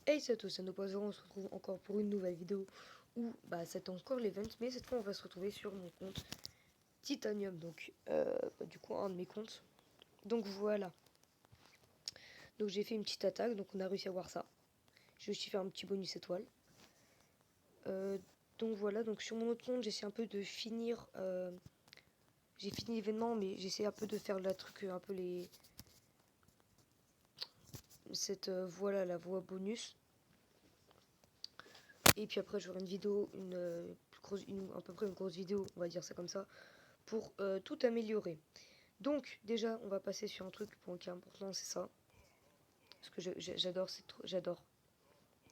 Hey c'est à tous, c'est nos poisons, on se retrouve encore pour une nouvelle vidéo où c'est encore l'event, mais cette fois on va se retrouver sur mon compte Titanium, donc du coup un de mes comptes. Donc voilà, donc j'ai fait une petite attaque, donc on a réussi à voir ça. J'ai aussi fait un petit bonus étoile. Donc voilà, donc sur mon autre compte j'essaie un peu de finir, j'ai fini l'événement mais j'essaie un peu de faire la truc, un peu voilà la voie bonus. Et puis après j'aurai une vidéo, à peu près une grosse vidéo, on va dire ça comme ça, pour tout améliorer. Donc déjà on va passer sur un truc qui est important, c'est ça. Parce que j'adore.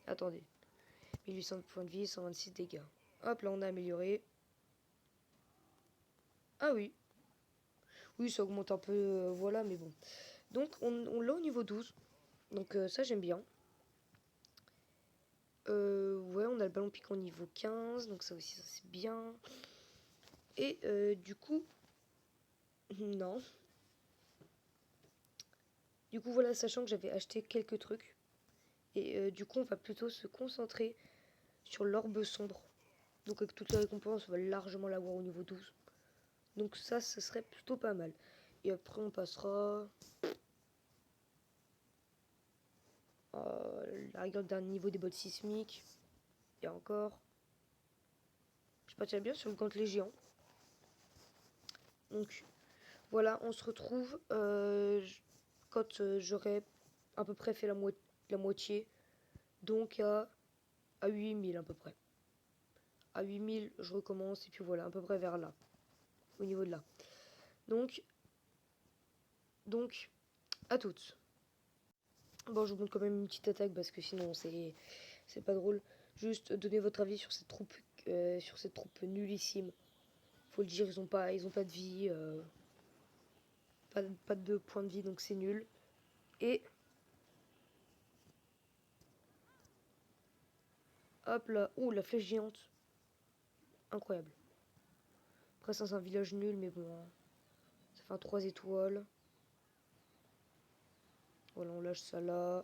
Attendez. 1800 points de vie, 126 dégâts. Hop là on a amélioré. Ah oui. Oui ça augmente un peu, voilà mais bon. Donc on l'a au niveau 12. Donc ça j'aime bien. Ouais on a le ballon piquant au niveau 15. Donc ça aussi ça c'est bien. Et du coup... Non. Du coup voilà, sachant que j'avais acheté quelques trucs. Et du coup on va plutôt se concentrer sur l'orbe sombre. Donc avec toutes les récompenses on va largement l'avoir au niveau 12. Donc ça ce serait plutôt pas mal. Et après on passera à la rigueur d'un niveau des bottes sismiques. Et encore. Je partirais bien sur le gantelet géant. Donc voilà, on se retrouve quand j'aurai à peu près fait la moitié. Donc à 8000 à peu près. À 8000 je recommence et puis voilà, à peu près vers là. Au niveau de là. Donc à toutes. Bon, je vous montre quand même une petite attaque parce que sinon c'est pas drôle. Juste donner votre avis sur cette troupe nullissime. Faut le dire, ils ont pas de vie, pas de points de vie, donc c'est nul. Et hop là, ouh la flèche géante, incroyable. Après ça c'est un village nul, mais bon, hein. Ça fait un 3 étoiles. Voilà, on lâche ça là.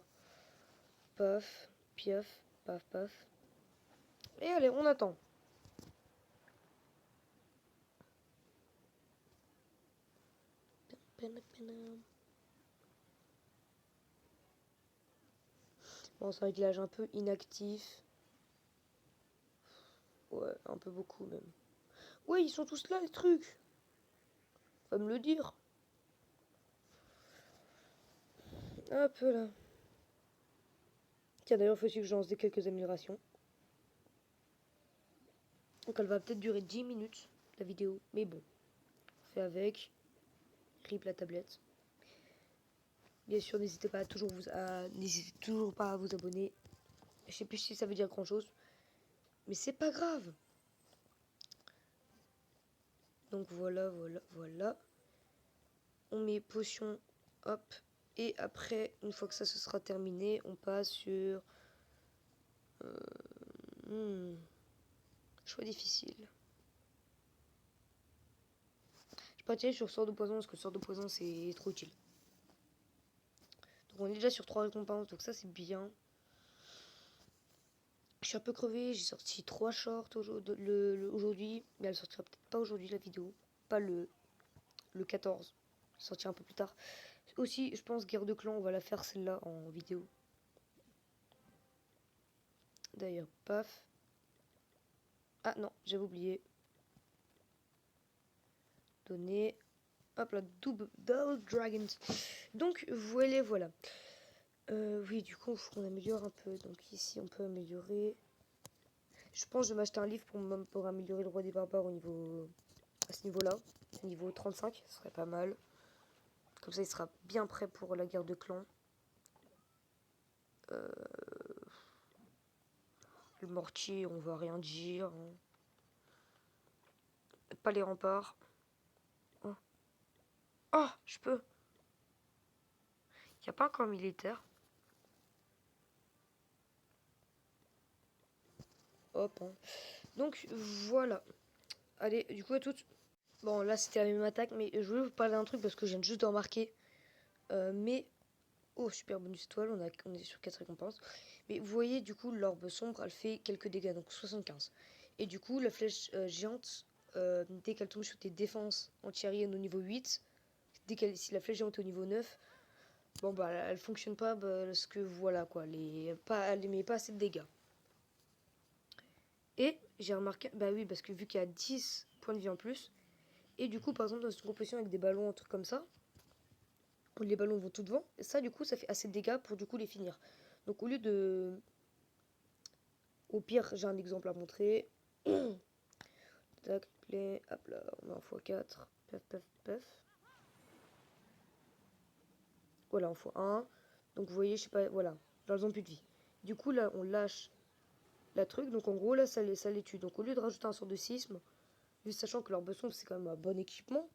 Paf, piaf, paf, paf. Et allez, on attend. Bon, c'est un village un peu inactif. Ouais, un peu beaucoup même. Ouais, ils sont tous là, les trucs. Va me le dire. Hop là. Tiens, d'ailleurs, il faut aussi que je lance quelques améliorations. Donc, elle va peut-être durer 10 minutes, la vidéo. Mais bon, on fait avec. Rip la tablette. Bien sûr, n'hésitez toujours pas à vous abonner. Je sais plus si ça veut dire grand chose. Mais c'est pas grave. Donc voilà. On met potion, hop. Et après, une fois que ça se sera terminé, on passe sur... choix difficile. Je partirai sur sort de poison parce que sort de poison c'est trop utile. Donc on est déjà sur 3 récompenses, donc ça c'est bien. Je suis un peu crevé, j'ai sorti 3 shorts aujourd'hui, mais elle sortira peut-être pas aujourd'hui la vidéo, pas le 14, elle sortira un peu plus tard. Aussi, je pense guerre de clan, on va la faire celle-là en vidéo. D'ailleurs, paf. Ah non, j'avais oublié. Donner. Hop là, double dragons. Donc voilà. Oui, du coup, il faut qu'on améliore un peu. Donc ici, on peut améliorer. Je pense que je vais m'acheter un livre pour améliorer le roi des barbares à ce niveau-là. Niveau 35, ce serait pas mal. Comme ça, il sera bien prêt pour la guerre de clan. Le mortier, on va rien dire. Hein. Pas les remparts. Oh, oh je peux. Il n'y a pas un camp militaire. Hop. Hein. Donc voilà. Allez, du coup à toutes. Bon là c'était la même attaque, mais je voulais vous parler d'un truc parce que je viens juste de remarquer. Mais Oh, super bonus étoile, on est sur 4 récompenses. Mais vous voyez, du coup, l'orbe sombre, elle fait quelques dégâts, donc 75. Et du coup, la flèche géante, dès qu'elle tombe sur tes défenses anti-aériennes au niveau 8, si la flèche géante est au niveau 9, bon bah elle fonctionne pas parce que voilà quoi, elle met pas assez de dégâts. Et j'ai remarqué, bah oui, parce que vu qu'il y a 10 points de vie en plus, et du coup, par exemple, dans une composition avec des ballons, un truc comme ça, où les ballons vont tout devant, et ça, du coup, ça fait assez de dégâts pour du coup les finir. Donc, au lieu de. Au pire, j'ai un exemple à montrer. Tac, play, hop là, on met en x4, pef, pef, pef. Voilà, en x1. Donc, vous voyez, je sais pas, voilà, là, ils ont plus de vie. Du coup, là, on lâche la truc, donc en gros, là, ça les tue. Donc, au lieu de rajouter un sort de sisme, juste sachant que leur sombre, c'est quand même un bon équipement.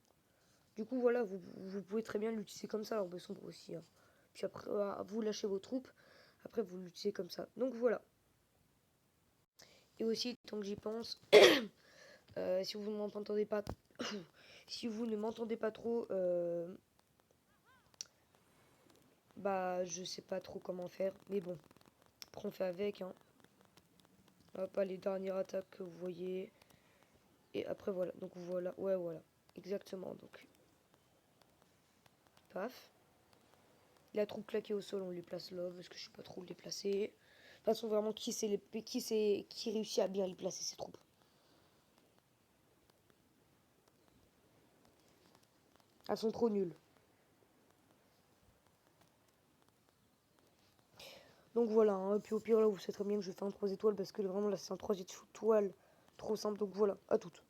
Du coup, voilà, vous pouvez très bien l'utiliser comme ça, l'orbe sombre aussi. Hein. Puis après, vous lâchez vos troupes. Après, vous l'utilisez comme ça. Donc voilà. Et aussi, tant que j'y pense, si vous ne m'entendez pas, si vous ne m'entendez pas trop, bah, je sais pas trop comment faire. Mais bon, après on fait avec. Hein. Pas les dernières attaques que vous voyez. Et après voilà. Donc voilà, ouais voilà, exactement. Donc paf. La troupe claquée au sol, on lui place là parce que je sais pas trop le déplacer. De toute façon, vraiment, qui réussit à bien les placer, ses troupes. Elles sont trop nulles. Donc voilà, hein. Et puis au pire, là, vous savez très bien que je fais un 3 étoiles parce que vraiment, là, c'est un 3 étoiles trop simple. Donc voilà, à toutes.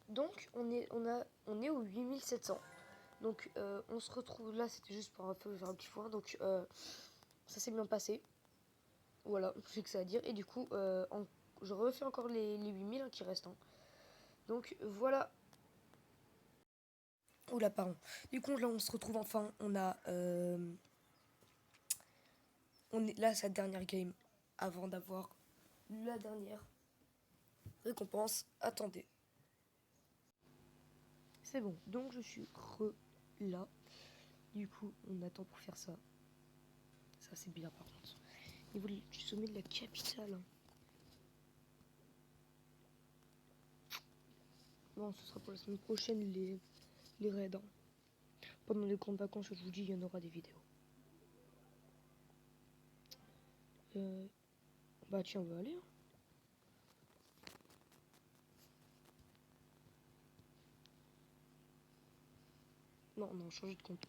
Donc, on est au 8700. Donc, on se retrouve là, c'était juste pour un peu faire un petit point. Donc, ça s'est bien passé. Voilà, j'ai que ça à dire. Et du coup, je refais encore les 8000 hein, qui restent. Hein. Donc, voilà. Oula, pardon. Du coup, là, on se retrouve enfin. On est là, sa dernière game. Avant d'avoir la dernière récompense. Attendez. C'est bon. Donc, je suis là. Du coup, on attend pour faire ça. Ça, c'est bien, par contre. Niveau du sommet de la capitale. Hein. Bon, ce sera pour la semaine prochaine, les raids. Hein. Pendant les grandes vacances, je vous dis, il y en aura des vidéos. Bah, tiens, on va aller. Hein. Non, non, changer de compte.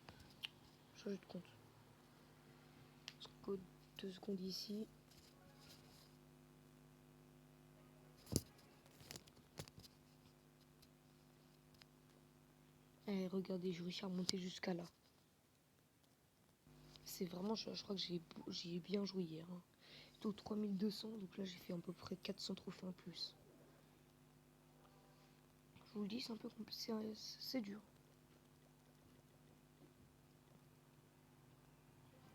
Changer de compte. Code 2 secondes ici. Eh, regardez, j'ai réussi à monter jusqu'à là. C'est vraiment, je crois que j'ai bien joué hier. Hein. J'étais au 3200, donc là j'ai fait à peu près 400 trophées en plus. Je vous le dis, c'est un peu compliqué, c'est dur.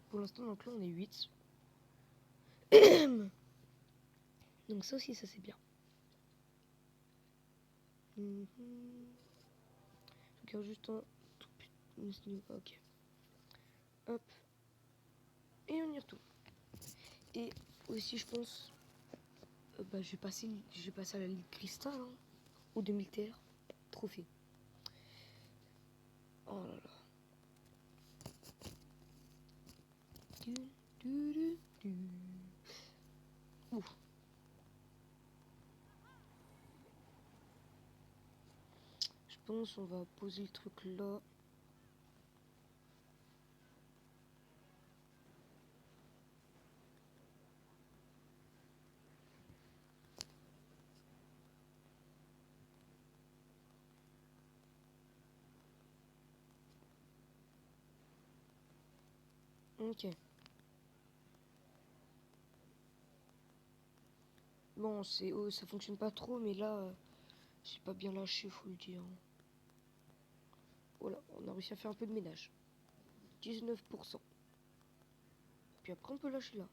Pour l'instant, donc là on est 8. Donc ça aussi, ça c'est bien. Je regarde juste un tout petit... Ok. Hop. Et on y retourne. Et aussi, je pense, bah, je vais passer à la Ligue Cristal, hein, au 2000 TR. Trophée. Oh là là. Ouf. Je pense on va poser le truc là. Ok. Bon, ça fonctionne pas trop, mais là, j'ai pas bien lâché, faut le dire. Voilà, on a réussi à faire un peu de ménage. 19%. Puis après, on peut lâcher là.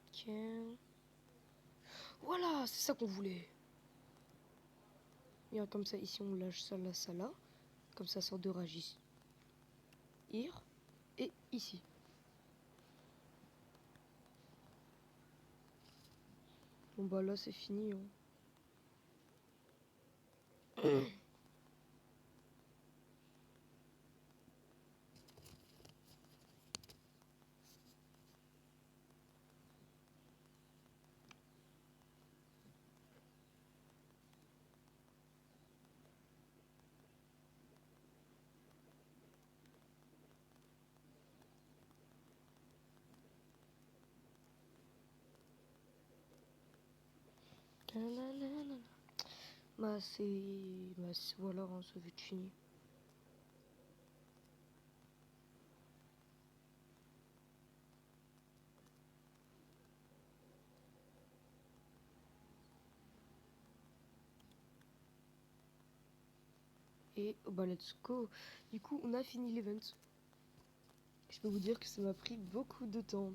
Ok. Voilà, c'est ça qu'on voulait. Et comme ça, ici, on lâche ça là, ça là. Comme ça sort de rage ici. Et ici. Bon bah là, c'est fini. Hein. Bah c'est... Voilà, hein, ça va être fini. Et bah let's go. Du coup, on a fini l'event. Je peux vous dire que ça m'a pris beaucoup de temps.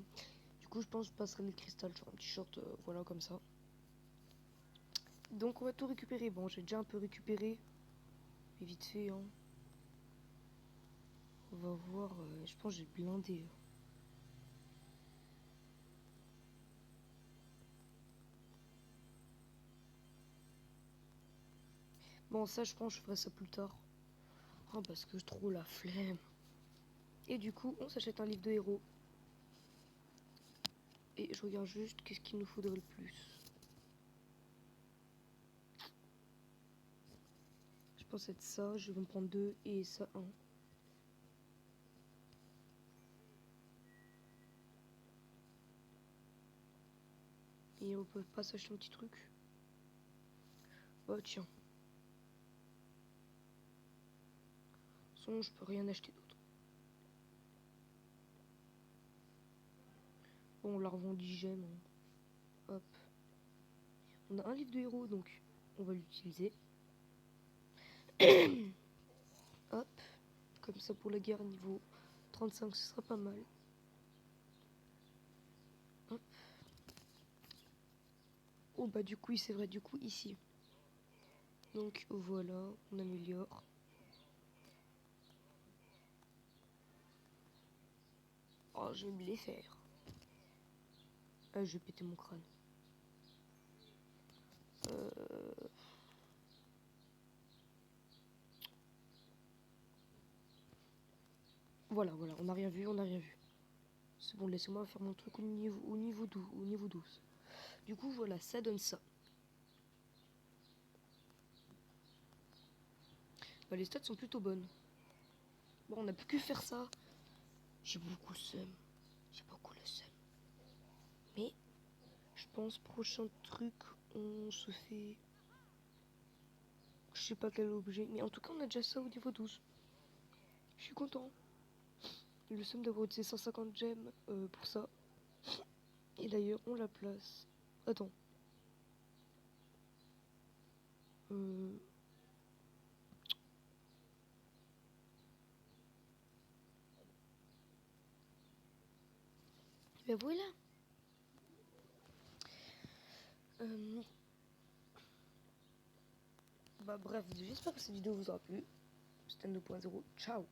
Du coup, je pense que je passerai le cristal sur un t-shirt, voilà, comme ça. Donc, on va tout récupérer. Bon, j'ai déjà un peu récupéré. Mais vite fait, hein. On va voir. Je pense que j'ai blindé. Bon, ça, je pense que je ferai ça plus tard. Oh, parce que je trouve la flemme. Et du coup, on s'achète un livre de héros. Et je regarde juste qu'est-ce qu'il nous faudrait le plus. Je pense être ça. Je vais me prendre 2 et ça 1. Et on peut pas s'acheter un petit truc. Oh tiens. Sinon, je peux rien acheter d'autre. Bon, on la revend 10 gemmes. Hein. Hop. On a un livre de héros, donc on va l'utiliser. Hop. Comme ça, pour la guerre niveau 35, ce sera pas mal. Hop. Oh, bah du coup, c'est vrai, du coup, ici. Donc, voilà, on améliore. Oh, je vais me les faire. Ah, je vais péter mon crâne. Voilà, on n'a rien vu, on n'a rien vu. C'est bon, laissez-moi faire mon truc au niveau 12. Du coup, voilà, ça donne ça. Bah, les stats sont plutôt bonnes. Bon, on n'a plus que faire ça. J'ai beaucoup le seum. J'ai beaucoup le seum. Mais, je pense, prochain truc, on se fait... Je sais pas quel objet. Mais en tout cas, on a déjà ça au niveau 12. Je suis content. Le seum d'avoir utilisé 150 gemmes pour ça. Et d'ailleurs, on la place. Attends. Euh... Ben voilà. Bah bref, j'espère que cette vidéo vous aura plu. C'était 2.0. Ciao.